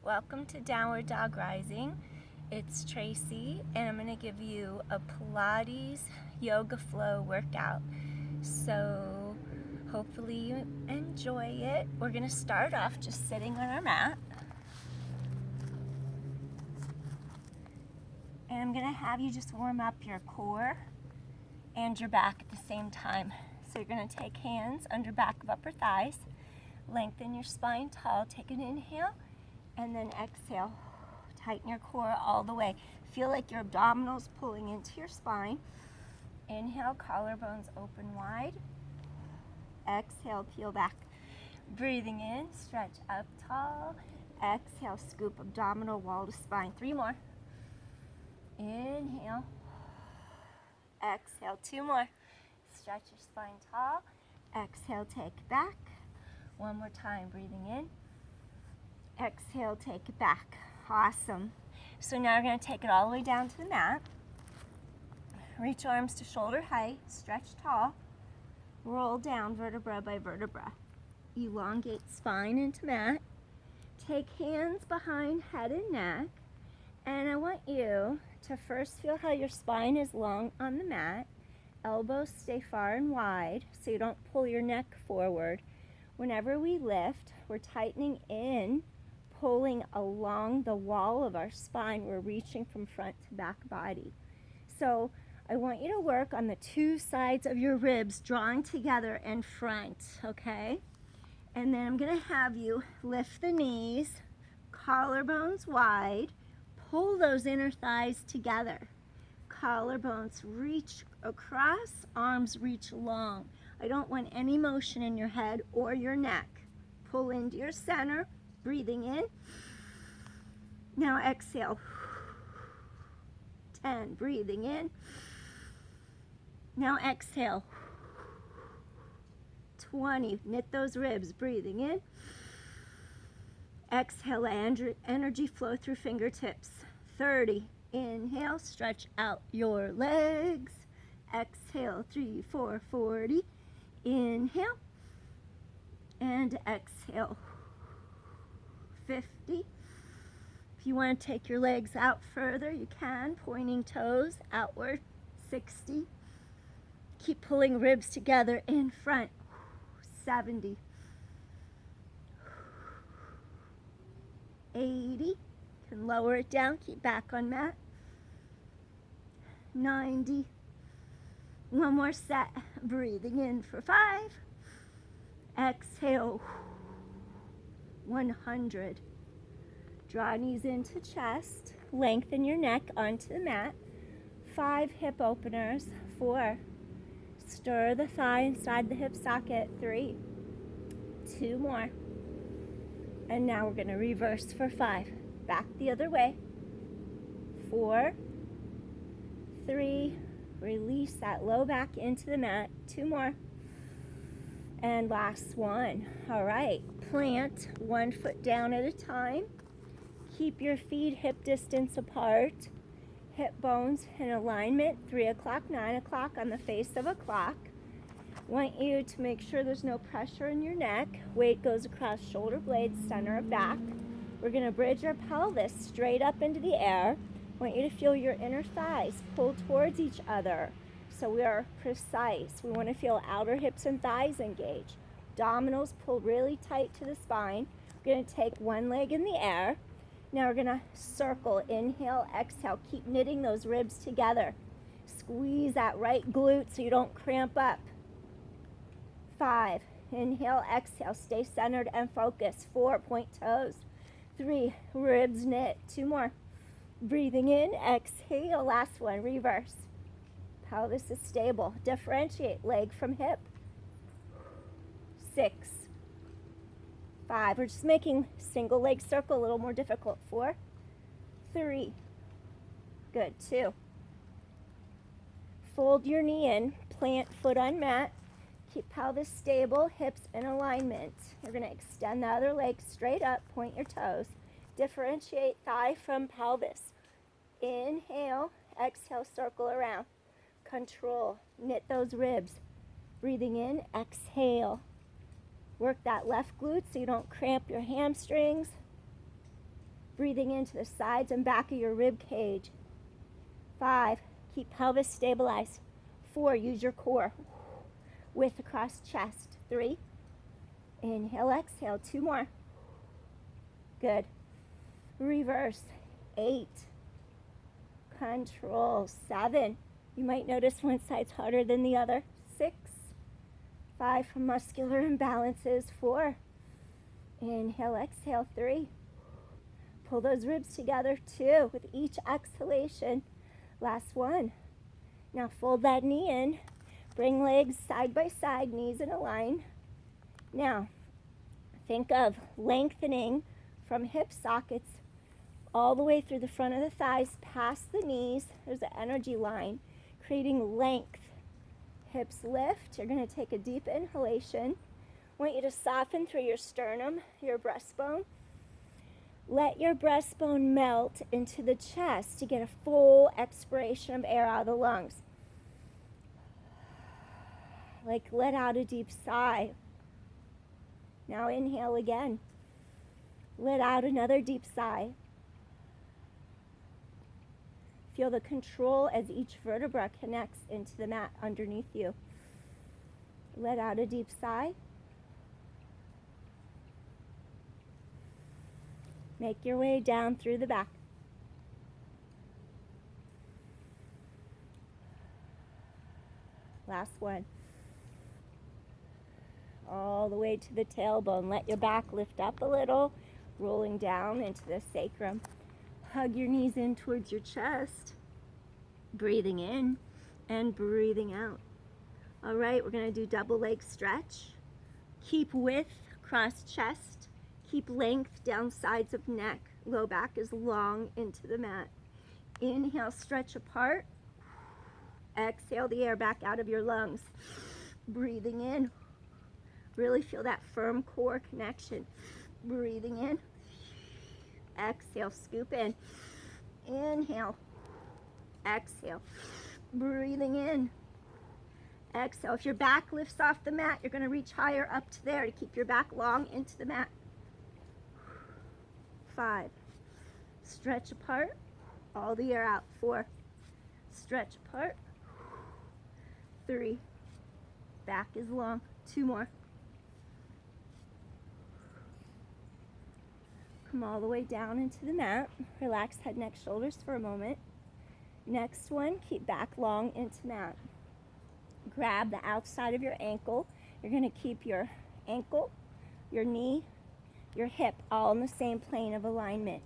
Welcome to Downward Dog Rising. It's Tracy, and I'm going to give you a Pilates Yoga Flow workout. So hopefully you enjoy it. We're going to start off just sitting on our mat. And I'm going to have you just warm up your core and your back at the same time. So you're going to take hands under back of upper thighs, lengthen your spine tall, take an inhale, and then exhale. Tighten your core all the way. Feel like your abdominals pulling into your spine. Inhale, collarbones open wide. Exhale, peel back. Breathing in, stretch up tall. Exhale, scoop abdominal wall to spine. 3 more. Inhale. Exhale, 2 more. Stretch your spine tall. Exhale, take back. 1 more time, breathing in. Exhale, take it back. Awesome. So now we're going to take it all the way down to the mat. Reach arms to shoulder height, stretch tall. Roll down vertebra by vertebra. Elongate spine into mat. Take hands behind head and neck. And I want you to first feel how your spine is long on the mat. Elbows stay far and wide so you don't pull your neck forward. Whenever we lift, we're tightening in, pulling along the wall of our spine. We're reaching from front to back body. So I want you to work on the 2 sides of your ribs drawing together in front, okay? And then I'm going to have you lift the knees, collarbones wide, pull those inner thighs together. Collarbones reach across, arms reach long. I don't want any motion in your head or your neck. Pull into your center, breathing in. Now exhale. 10, breathing in. Now exhale. 20, knit those ribs, breathing in. Exhale, energy flow through fingertips. 30, inhale, stretch out your legs. Exhale, 3, 4, 40. Inhale and exhale. 50. If you want to take your legs out further, you can, pointing toes outward. 60. Keep pulling ribs together in front. 70. 80. You can lower it down, keep back on mat. 90. 1 more set. Breathing in for 5. Exhale. 100. Draw knees into chest. Lengthen your neck onto the mat. 5 hip openers. 4. Stir the thigh inside the hip socket. 3. 2 more. And now we're going to reverse for 5. Back the other way. 4. 3. Release that low back into the mat. 2 more. And last one. All right. Plant 1 foot down at a time. Keep your feet hip distance apart. Hip bones in alignment. 3 o'clock, 9 o'clock on the face of a clock. Want you to make sure there's no pressure in your neck. Weight goes across shoulder blades, center of back. We're going to bridge our pelvis straight up into the air. Want you to feel your inner thighs pull towards each other. So we are precise. We want to feel outer hips and thighs engage. Abdominals pull really tight to the spine. We're going to take 1 leg in the air. Now we're going to circle. Inhale, exhale. Keep knitting those ribs together. Squeeze that right glute so you don't cramp up. 5. Inhale, exhale. Stay centered and focused. 4. Point toes. 3. Ribs knit. 2 more. Breathing in, exhale, last one, reverse. Pelvis is stable. Differentiate leg from hip. 6. 5. We're just making single leg circle a little more difficult. 4. 3. Good. 2. Fold your knee in, plant foot on mat. Keep pelvis stable, hips in alignment. You're going to extend the other leg straight up, point your toes. Differentiate thigh from pelvis. Inhale, exhale, circle around. Control, knit those ribs. Breathing in, exhale. Work that left glute so you don't cramp your hamstrings. Breathing into the sides and back of your rib cage. 5, keep pelvis stabilized. 4, use your core. Width across chest. 3, inhale, exhale. 2 more. Good. Reverse. 8, control. 7, you might notice one side's harder than the other. 6, 5 for muscular imbalances. 4, inhale, exhale. 3, pull those ribs together. 2, with each exhalation. Last one. Now fold that knee in. Bring legs side by side, knees in a line. Now, think of lengthening from hip sockets all the way through the front of the thighs, past the knees. There's an energy line, creating length. Hips lift. You're going to take a deep inhalation. I want you to soften through your sternum, your breastbone. Let your breastbone melt into the chest to get a full expiration of air out of the lungs. Like let out a deep sigh. Now inhale again. Let out another deep sigh. Feel the control as each vertebra connects into the mat underneath you. Let out a deep sigh. Make your way down through the back. Last one. All the way to the tailbone. Let your back lift up a little, rolling down into the sacrum. Hug your knees in towards your chest. Breathing in and breathing out. All right, we're going to do double leg stretch. Keep width across chest. Keep length down sides of neck. Low back is long into the mat. Inhale, stretch apart. Exhale the air back out of your lungs. Breathing in. Really feel that firm core connection. Breathing in. Exhale, scoop in. Inhale. Exhale. Breathing in. Exhale. If your back lifts off the mat, you're going to reach higher up to there to keep your back long into the mat. 5. Stretch apart. All the air out. 4. Stretch apart. 3. Back is long. 2 more. Come all the way down into the mat. Relax head, neck, shoulders for a moment. Next one, keep back long into mat. Grab the outside of your ankle. You're going to keep your ankle, your knee, your hip all in the same plane of alignment.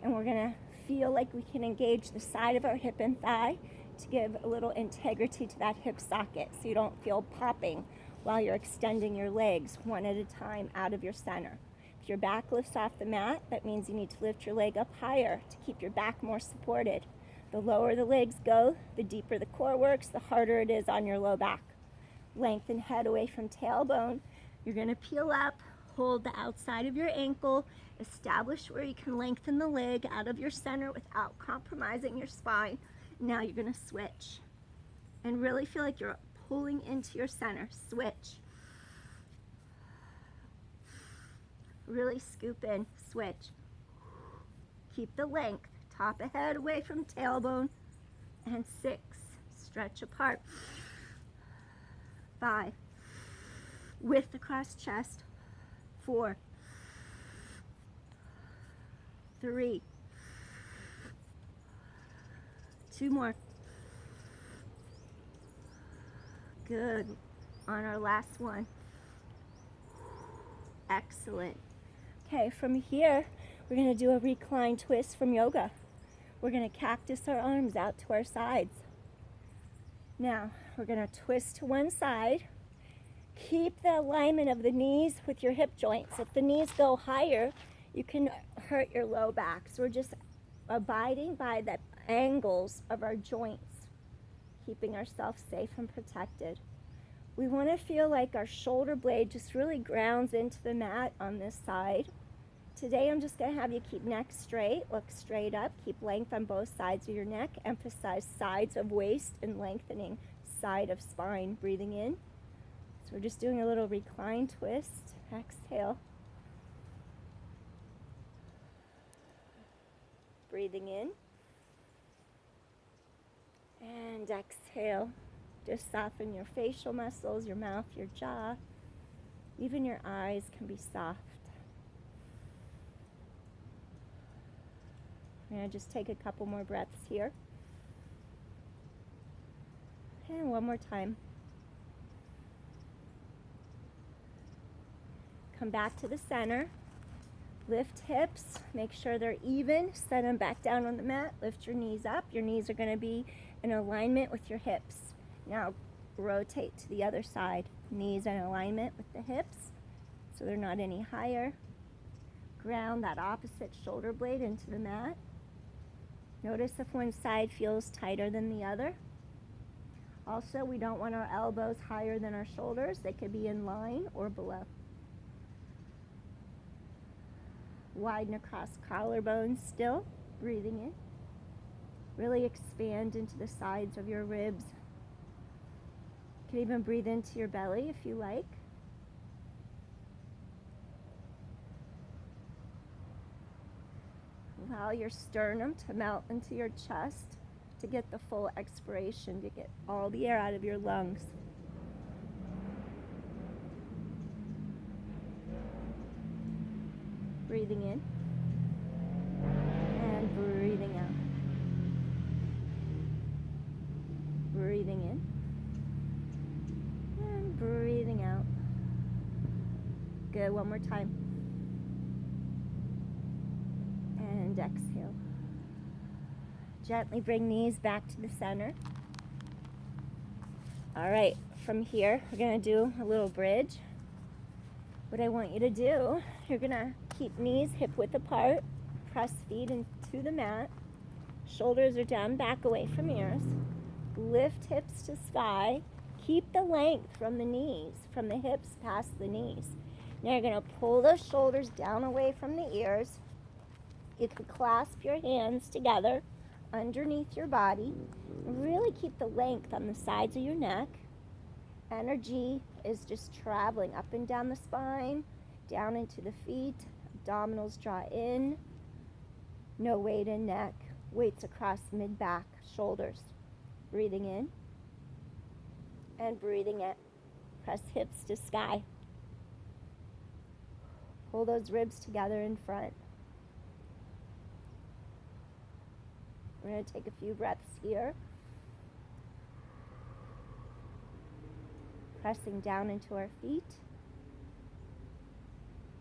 And we're going to feel like we can engage the side of our hip and thigh to give a little integrity to that hip socket so you don't feel popping while you're extending your legs one at a time out of your center. If your back lifts off the mat, that means you need to lift your leg up higher to keep your back more supported. The lower the legs go, the deeper the core works, the harder it is on your low back. Lengthen head away from tailbone. You're going to peel up, hold the outside of your ankle, establish where you can lengthen the leg out of your center without compromising your spine. Now you're going to switch and really feel like you're pulling into your center. Switch. Really scoop in, switch. Keep the length. Top of head away from tailbone. And 6. Stretch apart. 5. Width across chest. 4. 3. 2 more. Good. On our last one. Excellent. Okay, from here, we're going to do a recline twist from yoga. We're going to cactus our arms out to our sides. Now, we're going to twist to one side. Keep the alignment of the knees with your hip joints. If the knees go higher, you can hurt your low back. So we're just abiding by the angles of our joints, keeping ourselves safe and protected. We want to feel like our shoulder blade just really grounds into the mat on this side. Today I'm just going to have you keep neck straight, look straight up, keep length on both sides of your neck, emphasize sides of waist and lengthening side of spine, breathing in. So we're just doing a little recline twist. Exhale. breathing in. And exhale. Just soften your facial muscles, your mouth, your jaw. Even your eyes can be soft. I'm going to just take a couple more breaths here. And one more time. Come back to the center. Lift hips. Make sure they're even. Set them back down on the mat. Lift your knees up. Your knees are going to be in alignment with your hips. Now rotate to the other side. Knees in alignment with the hips so they're not any higher. Ground that opposite shoulder blade into the mat. Notice if one side feels tighter than the other. Also, we don't want our elbows higher than our shoulders. They could be in line or below. Widen across collarbones still, breathing in. Really expand into the sides of your ribs. You can even breathe into your belly if you like. Allow your sternum to melt into your chest to get the full expiration, to get all the air out of your lungs. Breathing in and breathing out. Breathing in and breathing out. Good, one more time. And exhale. Gently bring knees back to the center. All right, from here, we're going to do a little bridge. What I want you to do, you're going to keep knees hip width apart, press feet into the mat, shoulders are down, back away from ears, lift hips to sky, keep the length from the knees, from the hips past the knees. Now you're going to pull those shoulders down away from the ears. You can clasp your hands together underneath your body. Really keep the length on the sides of your neck. Energy is just traveling up and down the spine, down into the feet. Abdominals draw in. No weight in neck. Weights across mid-back, shoulders. Breathing in and breathing out. Press hips to sky. Pull those ribs together in front. We're going to take a few breaths here. Pressing down into our feet.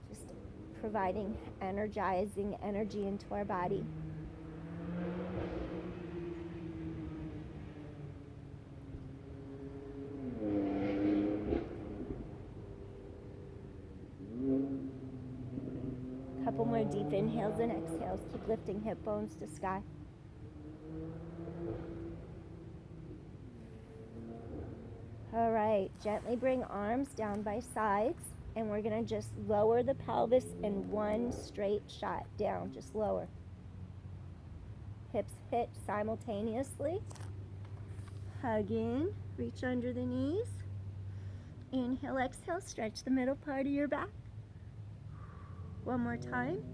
Just providing energizing energy into our body. Couple more deep inhales and exhales. Keep lifting hip bones to sky. All right, gently bring arms down by sides, and we're going to just lower the pelvis in one straight shot down, just lower. Hips hit simultaneously. Hug in, reach under the knees. Inhale, exhale, stretch the middle part of your back. One more time.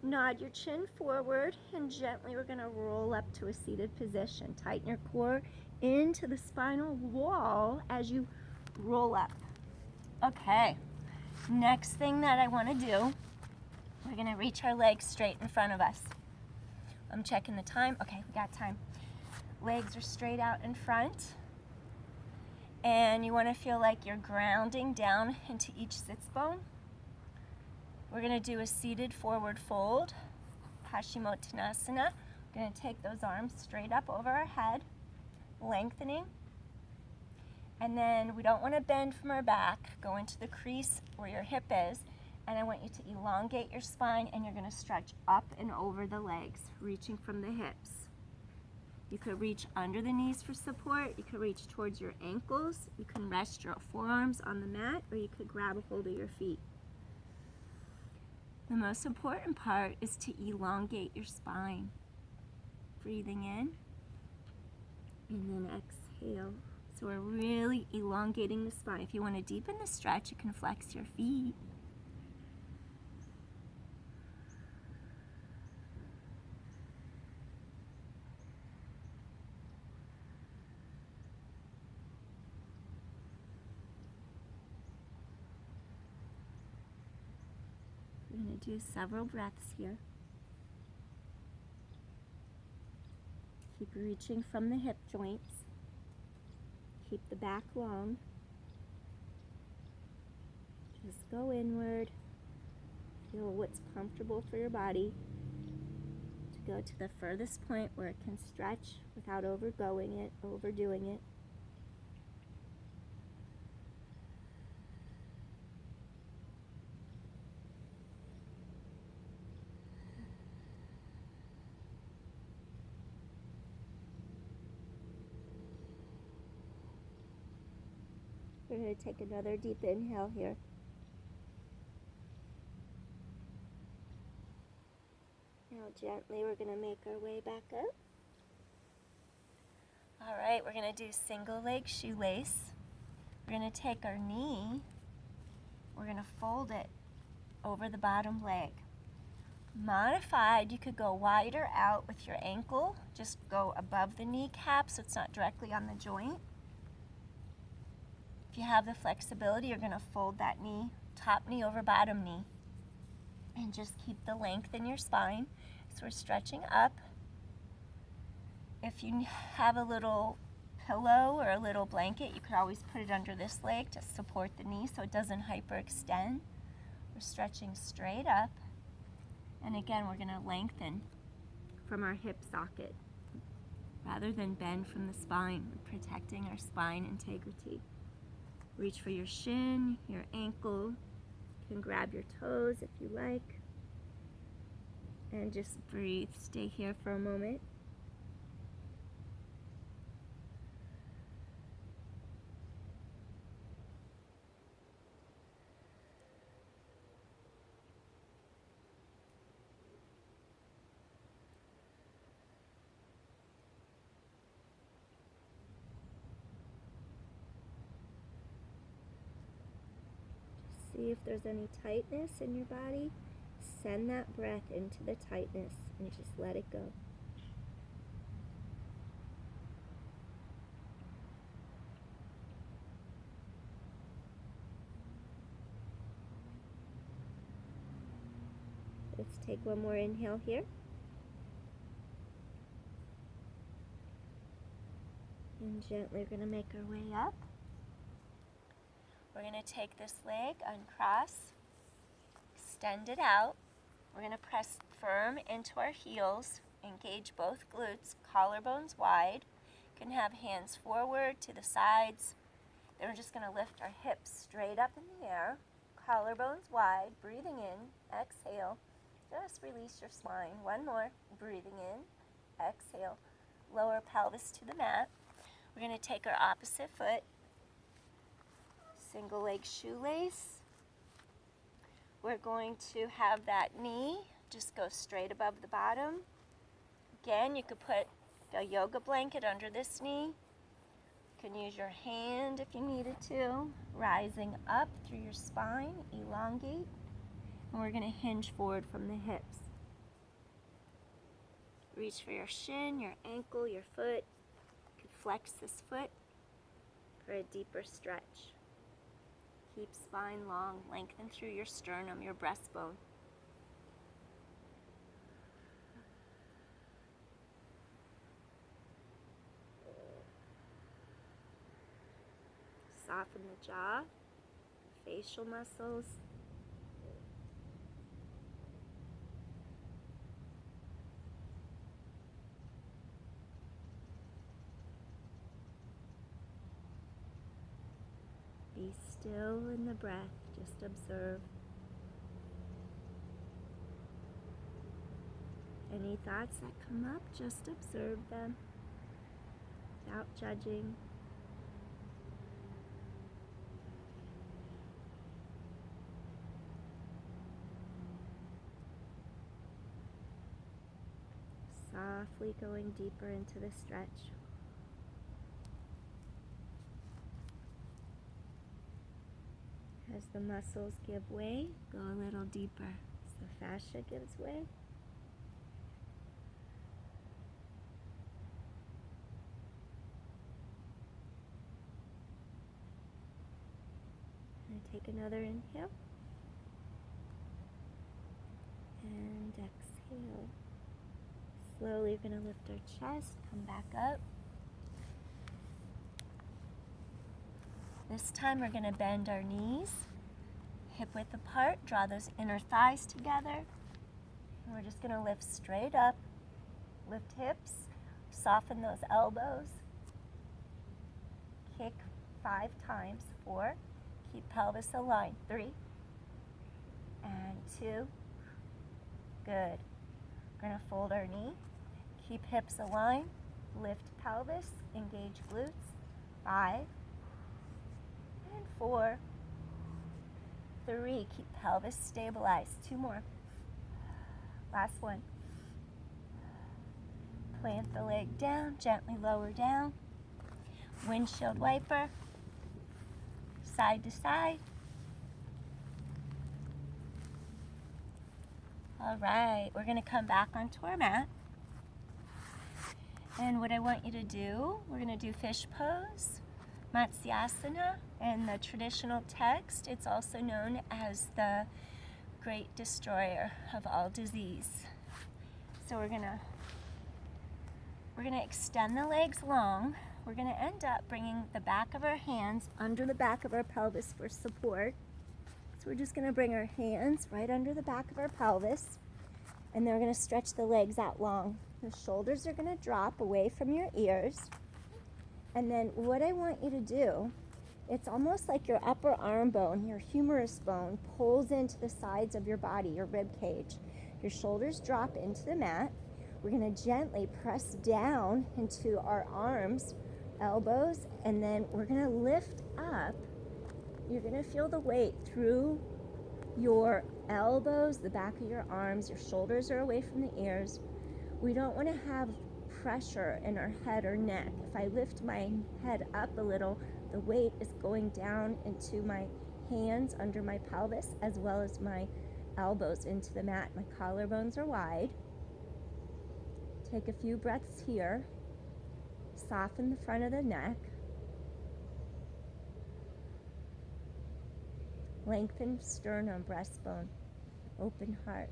Nod your chin forward, and gently we're going to roll up to a seated position. Tighten your core into the spinal wall as you roll up. Okay, next thing that I want to do, we're going to reach our legs straight in front of us. I'm checking the time. Okay, we got time. Legs are straight out in front, and you want to feel like you're grounding down into each sits bone. We're going to do a seated forward fold, Hashimotonasana. We're going to take those arms straight up over our head, lengthening, and then we don't want to bend from our back. Go into the crease where your hip is, and I want you to elongate your spine, and you're going to stretch up and over the legs, reaching from the hips. You could reach under the knees for support. You could reach towards your ankles. You can rest your forearms on the mat, or you could grab a hold of your feet. The most important part is to elongate your spine. Breathing in, and then exhale. So we're really elongating the spine. If you want to deepen the stretch, you can flex your feet. We're going to do several breaths here. Keep reaching from the hip joints. Keep the back long. Just go inward. Feel what's comfortable for your body to go to the furthest point where it can stretch without overdoing it. We're going to take another deep inhale here. Now gently we're going to make our way back up. All right, we're going to do single leg shoelace. We're going to take our knee, we're going to fold it over the bottom leg. Modified, you could go wider out with your ankle, just go above the kneecap so it's not directly on the joint. If you have the flexibility, you're going to fold that knee, top knee over bottom knee, and just keep the length in your spine. So we're stretching up. If you have a little pillow or a little blanket, you could always put it under this leg to support the knee so it doesn't hyperextend. We're stretching straight up. And again, we're going to lengthen from our hip socket rather than bend from the spine, protecting our spine integrity. Reach for your shin, your ankle. You can grab your toes if you like. And just breathe. Stay here for a moment. See if there's any tightness in your body. Send that breath into the tightness and just let it go. Let's take one more inhale here. And gently we're going to make our way up. We're going to take this leg, uncross, extend it out. We're going to press firm into our heels, engage both glutes, collarbones wide. You can have hands forward to the sides. Then we're just going to lift our hips straight up in the air, collarbones wide, breathing in, exhale. Just release your spine. One more, breathing in, exhale. Lower pelvis to the mat. We're going to take our opposite foot, single leg shoelace. We're going to have that knee just go straight above the bottom. Again, you could put a yoga blanket under this knee. You can use your hand if you needed to. Rising up through your spine, elongate. And we're going to hinge forward from the hips. Reach for your shin, your ankle, your foot. You could flex this foot for a deeper stretch. Keep spine long, lengthen through your sternum, your breastbone. Soften the jaw, facial muscles. Be still in the breath, just observe. Any thoughts that come up, just observe them without judging. Softly going deeper into the stretch. As the muscles give way, go a little deeper. As the fascia gives way. And take another inhale. exhale. Slowly we're going to lift our chest, come back up. This time we're going to bend our knees, hip width apart, draw those inner thighs together. And we're just going to lift straight up, lift hips, soften those elbows. Kick 5 times, 4. Keep pelvis aligned, 3 and 2. Good. We're going to fold our knee, keep hips aligned, lift pelvis, engage glutes, 5 and 4, 3. Keep pelvis stabilized, 2 more. Last one. Plant the leg down, gently lower down. Windshield wiper, side to side. All right, we're going to come back onto our mat. And what I want you to do, we're going to do fish pose, Matsyasana, and the traditional text, it's also known as the great destroyer of all disease. So we're going to extend the legs long. We're going to end up bringing the back of our hands under the back of our pelvis for support. So we're just going to bring our hands right under the back of our pelvis, and then we're going to stretch the legs out long. The shoulders are going to drop away from your ears. And then what I want you to do, it's almost like your upper arm bone, your humerus bone, pulls into the sides of your body, your rib cage. Your shoulders drop into the mat. We're going to gently press down into our arms, elbows, and then we're going to lift up. You're going to feel the weight through your elbows, the back of your arms. Your shoulders are away from the ears. We don't want to have pressure in our head or neck. If I lift my head up a little, the weight is going down into my hands under my pelvis as well as my elbows into the mat. My collarbones are wide. Take a few breaths here. Soften the front of the neck. Lengthen sternum, breastbone. Open heart.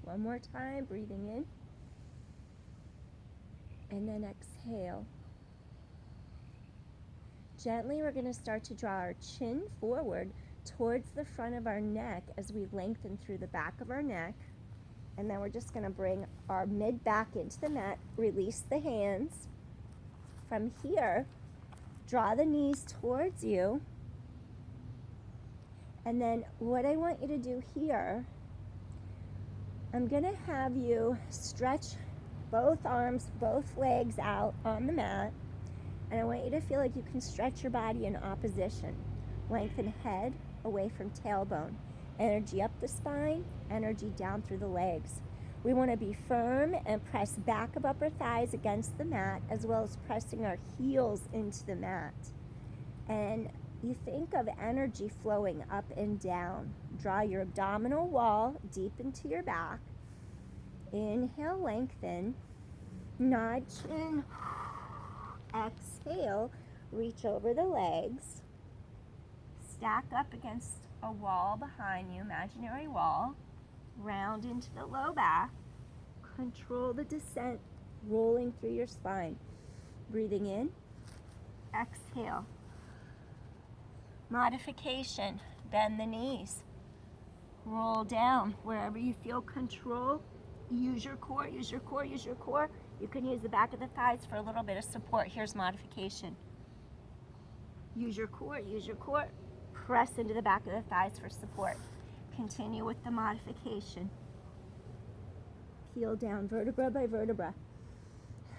One more time, breathing in. And then exhale. Gently, we're going to start to draw our chin forward towards the front of our neck as we lengthen through the back of our neck. And then we're just going to bring our mid back into the mat, release the hands. From here, draw the knees towards you. And then what I want you to do here, I'm going to have you stretch both arms, both legs out on the mat. And I want you to feel like you can stretch your body in opposition. Lengthen head away from tailbone. Energy up the spine, energy down through the legs. We want to be firm and press back of upper thighs against the mat, as well as pressing our heels into the mat. And you think of energy flowing up and down. Draw your abdominal wall deep into your back. Inhale, lengthen. Nod chin. Exhale, reach over the legs. Stack up against a wall behind you, imaginary wall. Round into the low back. Control the descent, rolling through your spine. Breathing in. Exhale. Modification. Bend the knees. Roll down wherever you feel control. Use your core, use your core, use your core. You can use the back of the thighs for a little bit of support. Here's modification. Use your core, use your core. Press into the back of the thighs for support. Continue with the modification. Peel down vertebra by vertebra.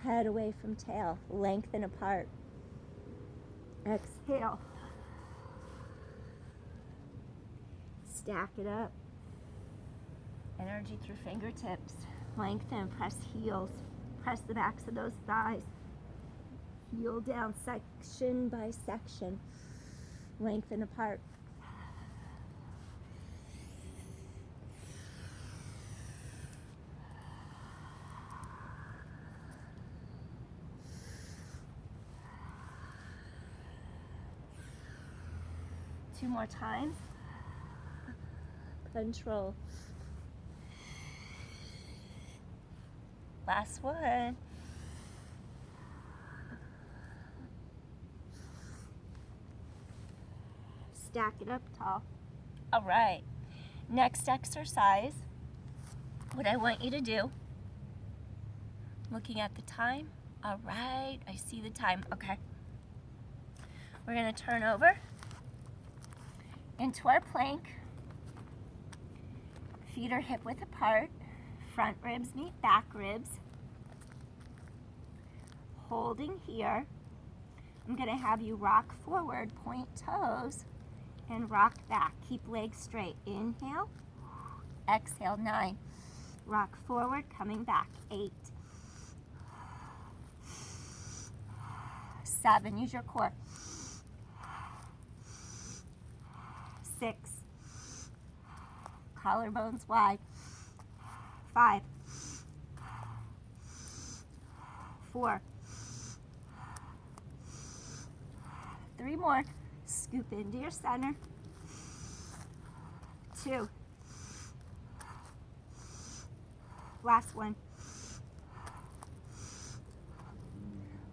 Head away from tail. Lengthen apart. Exhale. Stack it up. Energy through fingertips. Lengthen, press heels. Press the backs of those thighs. Heel down section by section. Lengthen apart. 2 more times. Control. Last one. Stack it up tall. All right. Next exercise, what I want you to do, looking at the time. All right, I see the time. Okay. We're going to turn over into our plank. Feet are hip width apart. Front ribs meet back ribs. Holding here. I'm going to have you rock forward, point toes, and rock back. Keep legs straight. Inhale. Exhale. 9. Rock forward, coming back. 8. 7. Use your core. 6. Collarbones wide. 5. 4. 3 more. Scoop into your center. 2. Last one.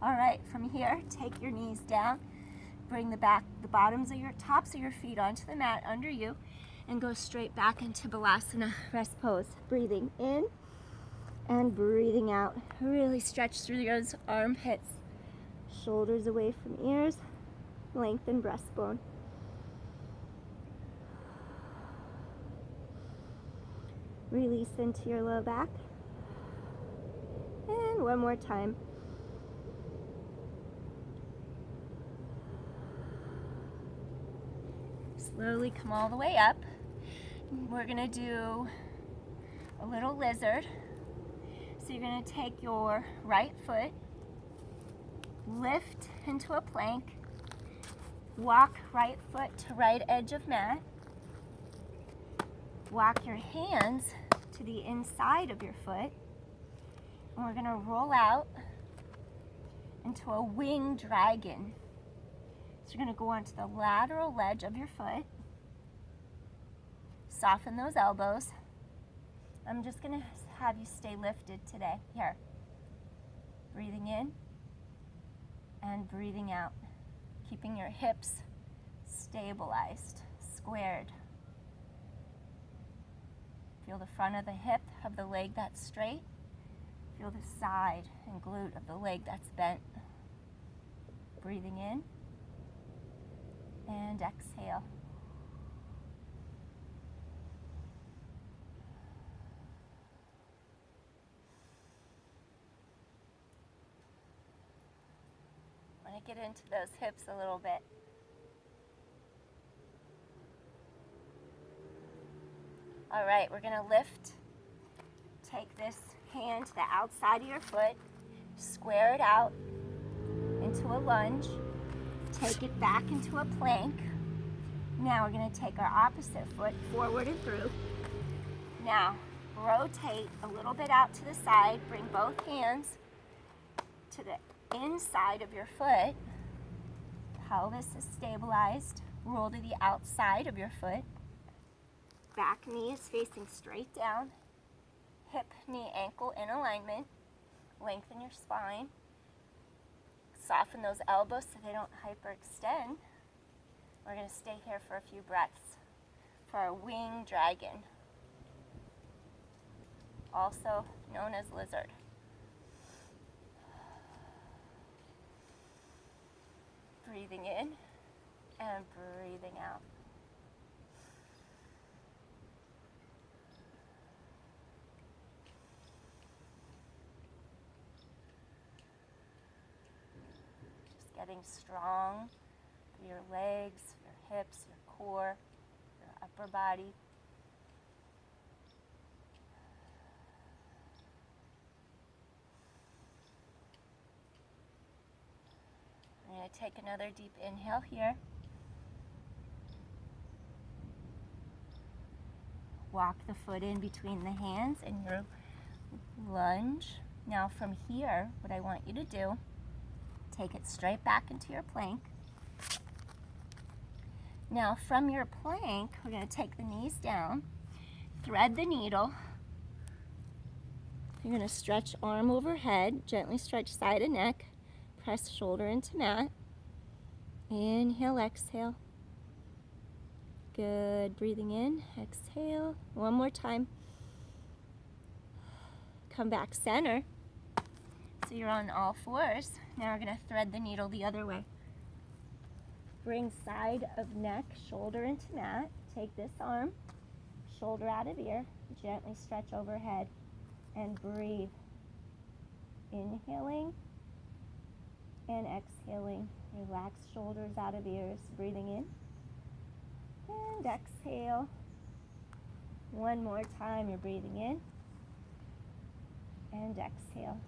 All right, from here, take your knees down. Bring the bottoms of your tops of your feet onto the mat under you, and go straight back into Balasana rest pose. Breathing in and breathing out. Really stretch through those armpits. Shoulders away from ears. Lengthen breastbone. Release into your low back. And one more time. Slowly come all the way up. We're going to do a little lizard. So you're going to take your right foot, lift into a plank, walk right foot to right edge of mat, walk your hands to the inside of your foot, and we're going to roll out into a wing dragon. So you're going to go onto the lateral ledge of your foot. Soften those elbows. I'm just going to have you stay lifted today. Here. Breathing in and breathing out. Keeping your hips stabilized, squared. Feel the front of the hip of the leg that's straight. Feel the side and glute of the leg that's bent. Breathing in and exhale. I want to get into those hips a little bit. All right, we're going to lift. Take this hand to the outside of your foot, square it out into a lunge. Take it back into a plank. Now we're going to take our opposite foot forward and through. Now rotate a little bit out to the side. Bring both hands to the inside of your foot. Pelvis is stabilized. Roll to the outside of your foot. Back knee is facing straight down. Hip, knee, ankle in alignment. Lengthen your spine. Soften those elbows so they don't hyperextend. We're going to stay here for a few breaths for our wing dragon, also known as lizard. Breathing in and breathing out. Just getting strong through your legs, your hips, your core, your upper body. I'm going to take another deep inhale here. Walk the foot in between the hands in your lunge. Now from here, what I want you to do, take it straight back into your plank. Now from your plank, we're going to take the knees down, thread the needle. You're going to stretch arm overhead, gently stretch side of neck, press shoulder into mat. Inhale, exhale. Good. Breathing in, exhale. One more time. Come back center. So you're on all fours. Now we're going to thread the needle the other way. Bring side of neck, shoulder into mat. Take this arm, shoulder out of ear. Gently stretch overhead and breathe. Inhaling and exhaling. Relax shoulders out of ears. Breathing in and exhale. One more time. You're breathing in and exhale.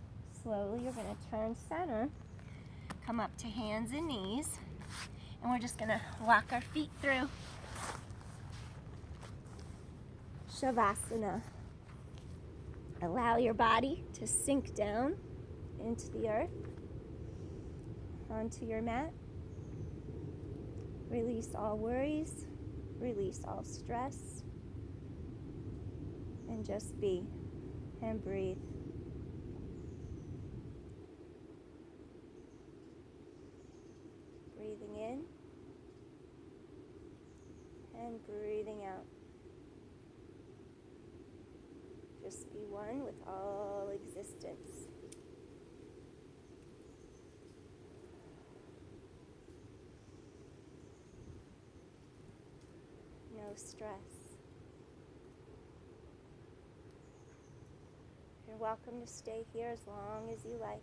Slowly you're going to turn center, come up to hands and knees, and we're just going to walk our feet through Shavasana. Allow your body to sink down into the earth, onto your mat. Release all worries, release all stress, and just be and breathe. Breathing in and breathing out. Just be one with all existence. No stress. You're welcome to stay here as long as you like.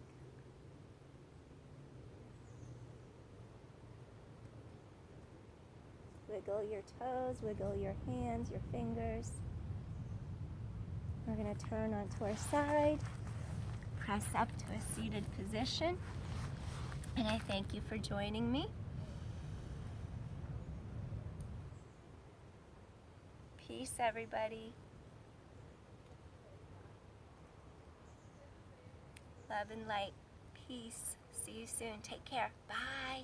Wiggle your toes, wiggle your hands, your fingers. We're going to turn onto our side, press up to a seated position, and I thank you for joining me. Peace, everybody. Love and light. Peace. See you soon. Take care. Bye.